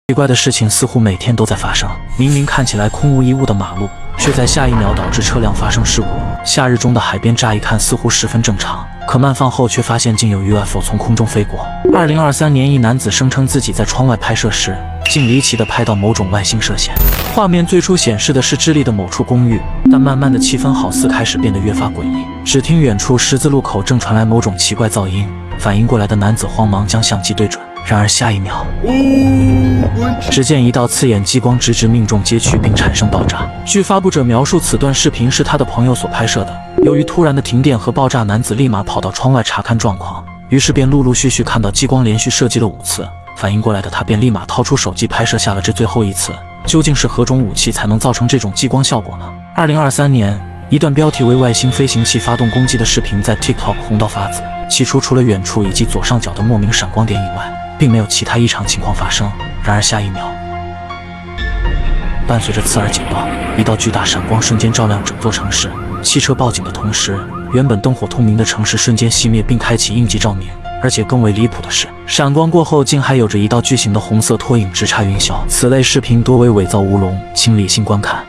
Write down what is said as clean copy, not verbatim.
奇怪的事情似乎每天都在发生，明明看起来空无一物的马路，却在下一秒导致车辆发生事故。夏日中的海边乍一看似乎十分正常，可慢放后却发现竟有 UFO 从空中飞过。2023年，一男子声称自己在窗外拍摄时，竟离奇地拍到某种外星射线。画面最初显示的是智利的某处公寓，但慢慢的气氛好似开始变得越发诡异。只听远处十字路口正传来某种奇怪噪音，反应过来的男子慌忙将相机对准。然而下一秒，只见一道刺眼激光直直命中街区并产生爆炸。据发布者描述，此段视频是他的朋友所拍摄的。由于突然的停电和爆炸，男子立马跑到窗外查看状况，于是便陆陆续续看到激光连续射击了5次。反应过来的他便立马掏出手机拍摄下了这最后一次。究竟是何种武器才能造成这种激光效果呢？2023年，一段标题为外星飞行器发动攻击的视频在 TikTok 红到发紫。起初除了远处以及左上角的莫名闪光点以外，并没有其他异常情况发生。然而下一秒，伴随着刺耳警报，一道巨大闪光瞬间照亮整座城市。汽车报警的同时，原本灯火通明的城市瞬间熄灭并开启应急照明。而且更为离谱的是，闪光过后竟还有着一道巨型的红色拖影直插云霄。此类视频多为伪造乌龙，请理性观看。